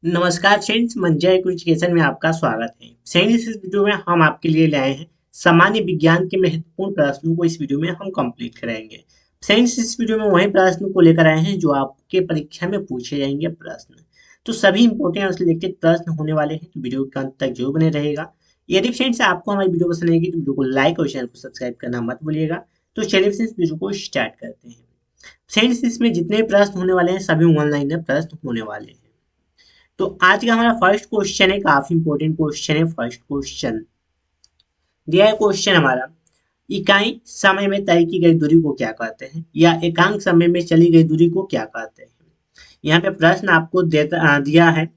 नमस्कार friends, Manjay education में आपका स्वागत है। फ्रेंड्स, इस वीडियो में हम आपके लिए लाए हैं सामान्य विज्ञान के महत्वपूर्ण प्रश्नों को। इस वीडियो में हम कंप्लीट कराएंगे। फ्रेंड्स, इस वीडियो में वही प्रश्न को लेकर आए हैं जो आपके परीक्षा में पूछे जाएंगे प्रश्न। तो सभी इंपॉर्टेंट और सिलेक्टेड प्रश्न होने वाले हैं, तो वीडियो के अंत तक जरूर बने रहेगा। यदि फ्रेंड्स आपको हमारी वीडियो पसंद आएगी तो वीडियो को लाइक और चैनल को सब्सक्राइब करना मत भूलिएगा। तो चलिए फ्रेंड्स, वीडियो को स्टार्ट करते हैं। फ्रेंड्स, इसमें जितने प्रश्न होने वाले हैं सभी ऑनलाइन प्रश्न होने वाले हैं। तो आज का हमारा फर्स्ट क्वेश्चन है, काफी इंपॉर्टेंट क्वेश्चन है। फर्स्ट क्वेश्चन दिया है, क्वेश्चन हमारा इकाई समय में तय की गई दूरी को क्या कहते हैं, या एकांक समय में चली गई दूरी को क्या कहते हैं। यहाँ पे प्रश्न आपको दिया है,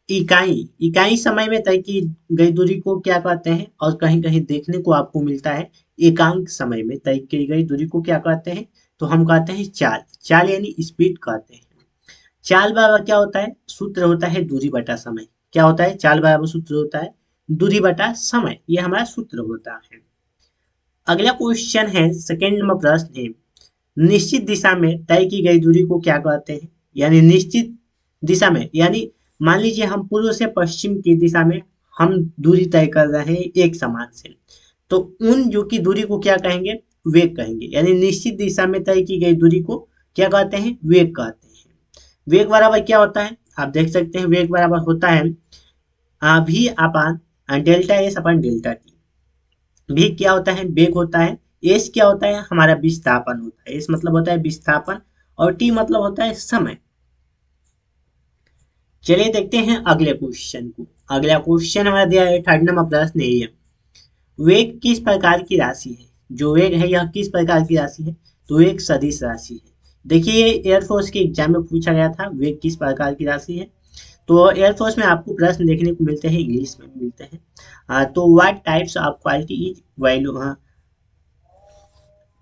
इकाई इकाई समय में तय की गई दूरी को क्या कहते हैं, और कहीं कहीं देखने को आपको मिलता है एकांक समय में तय की गई दूरी को क्या कहते हैं। तो हम कहते हैं चाल। चाल यानी स्पीड कहते हैं। चाल बराबर क्या होता है? सूत्र होता है दूरी बटा समय। क्या होता है? चाल बराबर सूत्र होता है दूरी बटा समय। ये हमारा सूत्र होता है। अगला क्वेश्चन है, सेकेंड नंबर प्रश्न है, निश्चित दिशा में तय की गई दूरी को क्या कहते हैं। यानी निश्चित दिशा में, यानी मान लीजिए हम पूर्व से पश्चिम की दिशा में हम दूरी तय कर रहे हैं एक समान से, तो उन जो की दूरी को क्या कहेंगे? वेग कहेंगे। यानी निश्चित दिशा में तय की गई दूरी को क्या कहते हैं? वेग कहते हैं। वेग बराबर क्या होता है? आप देख सकते हैं वेग बराबर होता है v अपान डेल्टा एस अपन डेल्टा टी। v क्या होता है? वेग होता है। एस क्या होता है? हमारा विस्थापन होता है। एस मतलब होता है विस्थापन, और टी मतलब होता है समय। चलिए देखते हैं अगले क्वेश्चन को। अगला क्वेश्चन हमारा दिया है, थर्ड नंबर प्रश्न है ये, वेग किस प्रकार की राशि है। जो वेग है यह किस प्रकार की राशि है? तो एक सदिश राशि है। देखिए, एयरफोर्स के एग्जाम में पूछा गया था वेग किस प्रकार की राशि है। तो एयरफोर्स में आपको प्रश्न देखने को मिलते हैं, इंग्लिश में मिलते हैं। तो what types of quality is value. हाँ,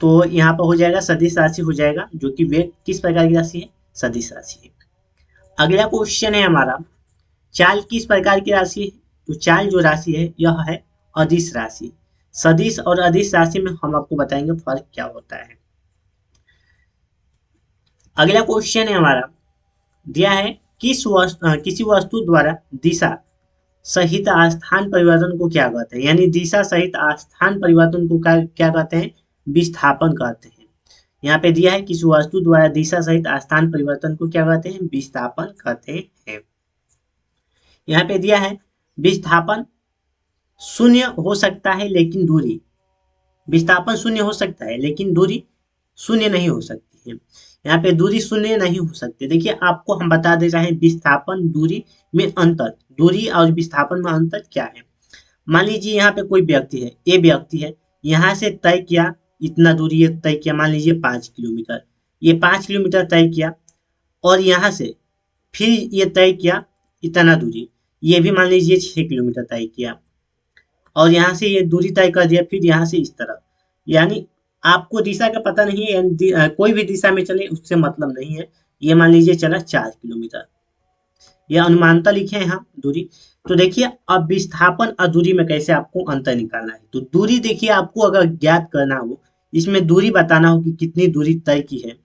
तो यहाँ पर हो जाएगा सदिश राशि हो जाएगा, जो कि वेग किस प्रकार की राशि है? सदिश राशि है। अगला क्वेश्चन है हमारा, चाल किस प्रकार की राशि है। तो चाल जो राशि है यह है अदिश राशि। सदिश और अदिश राशि में हम आपको बताएंगे फर्क क्या होता है। अगला क्वेश्चन है हमारा, दिया है, किसी वस्तु द्वारा दिशा सहित स्थान परिवर्तन को क्या कहते हैं। यानी दिशा सहित स्थान परिवर्तन को क्या कहते हैं? विस्थापन कहते हैं। यहाँ पे दिया है, किसी वस्तु द्वारा दिशा सहित स्थान परिवर्तन को क्या कहते हैं? विस्थापन कहते हैं। यहाँ पे दिया है, विस्थापन शून्य हो सकता है लेकिन दूरी, विस्थापन शून्य हो सकता है लेकिन दूरी शून्य नहीं हो सकती है। यहाँ पे दूरी शून्य नहीं हो सकती। देखिए, आपको हम बता दे रहे हैं विस्थापन दूरी में अंतर, दूरी और विस्थापन में अंतर क्या है। मान लीजिए यहाँ पे कोई व्यक्ति है, ए व्यक्ति है, यहाँ से तय किया इतना दूरी ये तय किया, मान लीजिए 5 किलोमीटर। ये 5 किलोमीटर तय किया, और यहाँ से फिर ये तय किया इतना दूरी, ये भी मान लीजिए 6 किलोमीटर तय किया, और यहाँ से ये दूरी तय कर दिया फिर यहाँ से इस तरफ। यानी आपको दिशा का पता नहीं है, यानी कोई भी दिशा में चले उससे मतलब नहीं है। ये मान लीजिए चला 4 किलोमीटर, यह अनुमानता लिखे हैं यहाँ दूरी। तो देखिए, अब विस्थापन और दूरी में कैसे आपको अंतर निकालना है। तो दूरी देखिए, आपको अगर ज्ञात करना हो, इसमें दूरी बताना हो कि कितनी दूरी तय की है,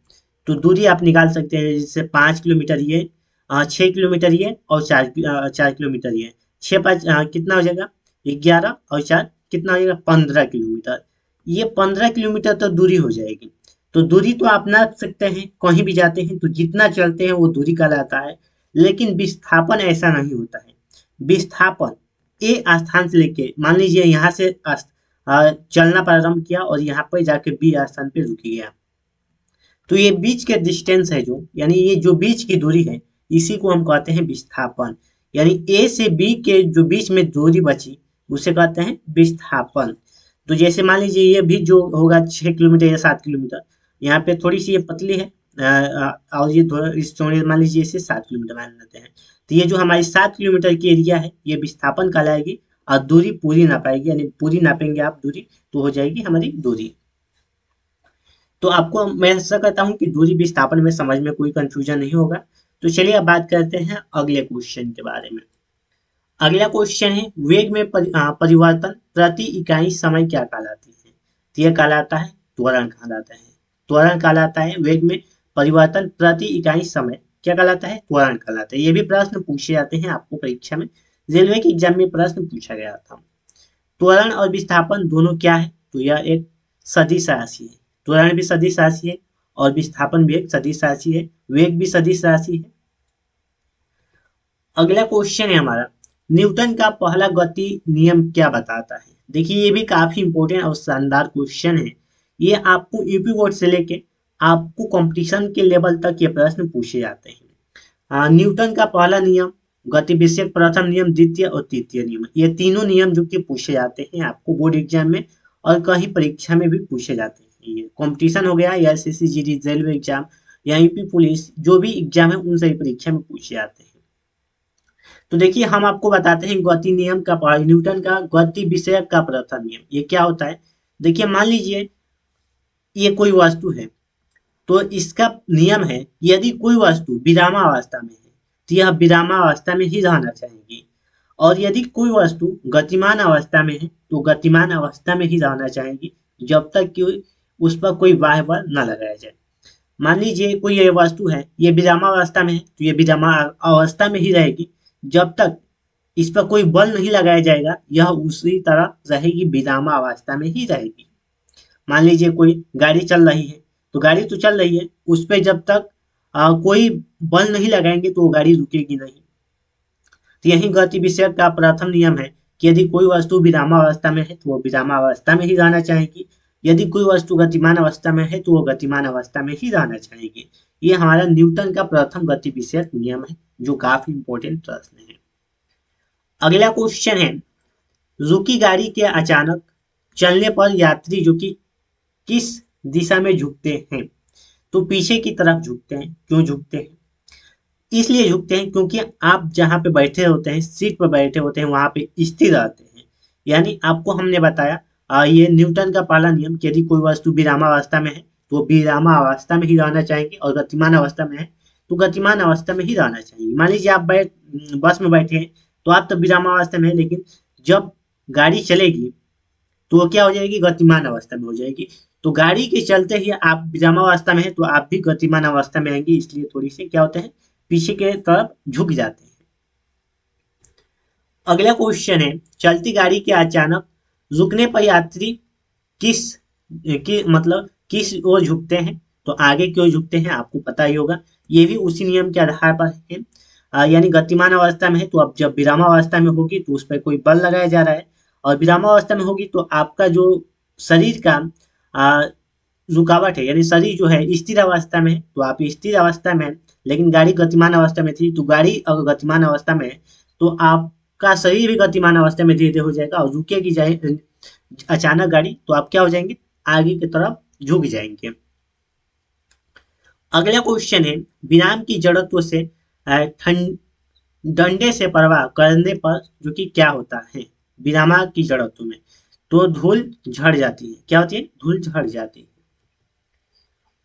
तो दूरी आप निकाल सकते हैं। जैसे 5 किलोमीटर ये, 6 किलोमीटर ये, और 4 किलोमीटर ये। छः पाँच कितना हो जाएगा? 11, और 4 कितना हो जाएगा? 15 किलोमीटर। ये 15 किलोमीटर तो दूरी हो जाएगी। तो दूरी तो आप नाप सकते हैं, कहीं भी जाते हैं तो जितना चलते हैं वो दूरी कहलाता है। लेकिन विस्थापन ऐसा नहीं होता है। विस्थापन ए स्थान से लेके, मान लीजिए यहाँ से चलना प्रारंभ किया और यहाँ पर जाके बी स्थान पे रुक गया, तो ये बीच के डिस्टेंस है जो, यानी ये जो बीच की दूरी है, इसी को हम कहते हैं विस्थापन। यानी ए से बी के जो बीच में दूरी बची उसे कहते हैं विस्थापन। तो जैसे मान लीजिए ये भी जो होगा 6 किलोमीटर या 7 किलोमीटर, यहाँ पे थोड़ी सी ये पतली है, और ये थोड़ा इस चौड़े, मान लीजिए इसे 7 किलोमीटर मान लेते हैं। तो ये जो हमारी 7 किलोमीटर की एरिया है ये विस्थापन कहलाएगी, और दूरी पूरी नापाएगी, यानी पूरी नापेंगे आप दूरी तो हो जाएगी हमारी दूरी। तो आपको मैं ऐसा कहता हूँ कि दूरी विस्थापन में समझ में कोई कंफ्यूजन नहीं होगा। तो चलिए अब बात करते हैं अगले क्वेश्चन के बारे में। अगला क्वेश्चन है, वेग में परिवर्तन प्रति इकाई समय क्या कहलाती है। तो यह कहलाता है त्वरण कहलाता है। त्वरण कहलाता है वेग में परिवर्तन प्रति इकाई समय। क्या कहलाता है? त्वरण कहलाता है। ये भी प्रश्न पूछे जाते हैं आपको परीक्षा में, रेलवे के एग्जाम में प्रश्न पूछा गया था। त्वरण और विस्थापन दोनों क्या है? तो यह एक सदिश राशि है। त्वरण भी सदिश राशि है और विस्थापन भी एक सदिश राशि है, वेग भी सदिश राशि है। अगला क्वेश्चन है हमारा, न्यूटन का पहला गति नियम क्या बताता है? देखिए ये भी काफी इंपॉर्टेंट और शानदार क्वेश्चन है। ये आपको यूपी बोर्ड से लेके आपको कंपटीशन के लेवल तक ये प्रश्न पूछे जाते हैं। न्यूटन का पहला नियम, गति विषयक प्रथम नियम, द्वितीय और तृतीय नियम, ये तीनों नियम जो कि पूछे जाते हैं आपको बोर्ड एग्जाम में और कहीं परीक्षा में भी पूछे जाते हैं। ये कंपटीशन हो गया या एसएससी जीडी रेलवे एग्जाम या यूपी पुलिस, जो भी एग्जाम है उन सभी परीक्षा में पूछे जाते हैं। तो देखिए हम आपको बताते हैं गति नियम का, न्यूटन का गति विषयक का प्रथम नियम ये क्या होता है। देखिए मान लीजिए ये कोई वस्तु है, तो इसका नियम है यदि कोई वस्तु विरामावस्था में है तो यह विरामावस्था में ही रहना चाहेगी, और यदि कोई वस्तु गतिमान अवस्था में है तो गतिमान अवस्था में ही रहना चाहेगी जब तक कि उस पर कोई बाह्य बल न लगाया जाए। मान लीजिए कोई ये वस्तु है, ये विरामावस्था में है तो ये विरामा अवस्था में ही रहेगी जब तक इस पर कोई बल नहीं लगाया जाएगा, यह उसी तरह रहेगी, विरामावस्था में ही रहेगी। मान लीजिए कोई गाड़ी चल रही है, तो गाड़ी तो चल रही है, उस पर जब तक कोई बल नहीं लगाएंगे तो वो गाड़ी रुकेगी नहीं। तो यही गति विषयक का प्रथम नियम है कि यदि कोई वस्तु विरामावस्था में है तो वो विरामावस्था में ही रहना चाहेगी, यदि कोई वस्तु गतिमान अवस्था में है तो वो गतिमान अवस्था में ही रहना चाहेगी। ये हमारा न्यूटन का प्रथम गति विषयक नियम है जो काफी इंपॉर्टेंट प्रश्न है। अगला क्वेश्चन है, रुकी गाड़ी के अचानक चलने पर यात्री जो कि किस दिशा में झुकते हैं? तो पीछे की तरफ झुकते हैं। क्यों झुकते हैं? इसलिए झुकते हैं क्योंकि आप जहाँ पे बैठे होते हैं, सीट पर बैठे होते हैं, वहां पे स्थिर रहते हैं। यानी आपको हमने बताया ये न्यूटन का पहला नियम कि यदि कोई वस्तु विरामावस्था में है तो वो विरामावस्था में ही रहना चाहेंगे, और गतिमान अवस्था में है तो गतिमान अवस्था में ही रहना चाहिए। मान लीजिए आप बस में बैठे हैं तो आप तो विरामावस्था में है, लेकिन जब गाड़ी चलेगी तो वो क्या हो जाएगी? गतिमान अवस्था में हो जाएगी। तो गाड़ी के चलते ही आप विरामावस्था में है तो आप भी गतिमान अवस्था में आएंगे, इसलिए थोड़ी सी क्या होते हैं, पीछे के तरफ झुक जाते हैं। अगला क्वेश्चन है, चलती गाड़ी के अचानक रुकने पर यात्री किस मतलब किस ओर झुकते हैं? तो आगे की ओर झुकते हैं, आपको पता ही होगा। ये भी उसी नियम के आधार पर है। यानी गतिमान अवस्था में है तो अब जब विरामावस्था में होगी तो उस पर कोई बल लगाया जा रहा है, और विरामावस्था में होगी तो आपका जो शरीर का रुकावट है, यानी शरीर जो है स्थिर अवस्था में है तो आप स्थिर अवस्था में है, लेकिन गाड़ी गतिमान अवस्था में थी, तो गाड़ी अगर गतिमान अवस्था में है तो आपका शरीर भी गतिमान अवस्था में धीरे धीरे हो जाएगा और रुकेगी जाए अचानक गाड़ी तो आप क्या हो जाएंगे? आगे की तरफ झुक जाएंगे। अगला क्वेश्चन है, विराम की जड़त्व से डंडे से प्रवाह करने पर जो कि क्या होता है? विरामा की जड़त्व में तो धूल झड़ जाती है। क्या होती है? धूल झड़ जाती है।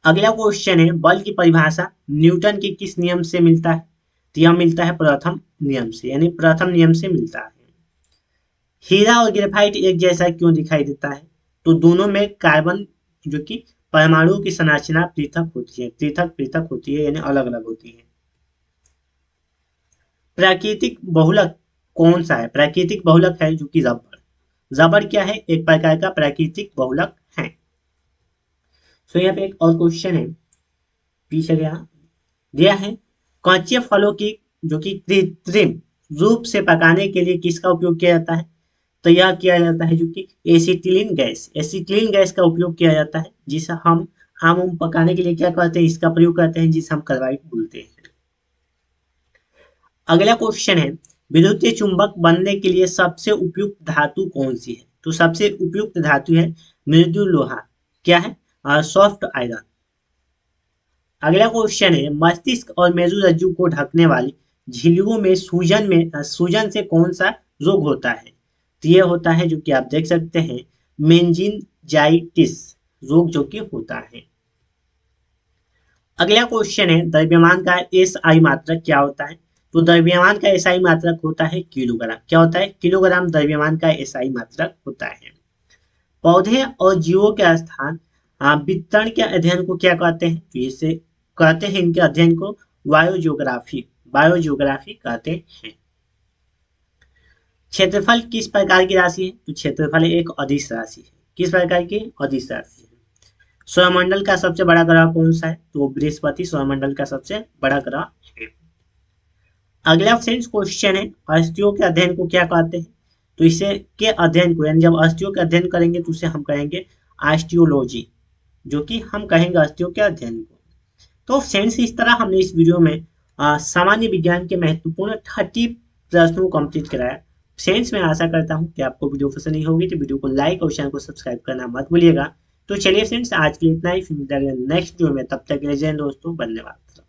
अगला क्वेश्चन है, बल की परिभाषा न्यूटन के किस नियम से मिलता है? तो यह मिलता है प्रथम नियम से, यानी प्रथम नियम से मिलता है। हीरा और ग्रेफाइट एक जैसा क्यों दिखाई देता है? तो दोनों में कार्बन जो कि परमाणुओं की संरचना पृथक होती है, पृथक पृथक होती है, यानी अलग अलग होती है। प्राकृतिक बहुलक कौन सा है? प्राकृतिक बहुलक है जो कि रबर। रबर क्या है? एक प्रकार का प्राकृतिक बहुलक है। सो यहाँ पे एक और क्वेश्चन है, पीछे दिया है, कच्चे फलों की जो कि कृत्रिम रूप से पकाने के लिए किसका उपयोग किया जाता है? तो यह किया जाता है जो कि एसिटिलीन गैस, एसिटिलीन गैस का उपयोग किया जाता है, जिसे हम आम पकाने के लिए क्या करते हैं? इसका प्रयोग करते हैं, जिसे हम कार्बाइड बोलते हैं। अगला क्वेश्चन है, विद्युतीय चुंबक बनने के लिए सबसे उपयुक्त धातु कौन सी है? तो सबसे उपयुक्त धातु है मृदु लोहा। क्या है? Soft iron. अगला क्वेश्चन है, मस्तिष्क और मेरुरज्जु को ढकने वाली झिल्लियों में सूजन से कौन सा रोग होता है? तो ये होता है जो कि आप देख सकते हैं, मेनिंजाइटिस रोग जो कि होता है। अगला क्वेश्चन है, द्रव्यमान का एसआई मात्रक क्या होता है? तो द्रव्यमान का एसआई मात्रक होता है किलोग्राम। क्या होता है? किलोग्राम द्रव्यमान का एसआई मात्रक होता है। पौधे और जीवों के स्थान वितरण के अध्ययन को क्या कहते हैं? तो इसे कहते हैं इनके अध्ययन को बायोजियोग्राफी बायोजियोग्राफी कहते हैं। क्षेत्रफल किस प्रकार की राशि है? तो क्षेत्रफल एक अदिश राशि है। किस प्रकार की? अदिश राशि है। सौरमंडल का सबसे बड़ा ग्रह कौन सा है? तो बृहस्पति सौरमंडल का सबसे बड़ा ग्रह है। अगला फ्रेंड्स क्वेश्चन है, अस्थियों के अध्ययन को क्या कहते हैं? तो इसे के अध्ययन को, यानी जब अस्थियों के अध्ययन करेंगे तो उसे हम कहेंगे ऑस्टियोलॉजी, जो कि हम कहेंगे अस्थियों के अध्ययन को। तो फ्रेंड्स इस तरह हमने इस वीडियो में सामान्य विज्ञान के महत्वपूर्ण 30 प्रश्नों को कंप्लीट कराया। फ्रेंड्स मैं आशा करता हूँ कि आपको वीडियो पसंद नहीं होगी, तो वीडियो को लाइक और चैनल को सब्सक्राइब करना मत भूलिएगा। तो चलिए फ्रेंड्स आज के लिए इतना ही, फिर मिलते हैं नेक्स्ट वीडियो में। तब तक के लिए जय हिंद दोस्तों, धन्यवाद।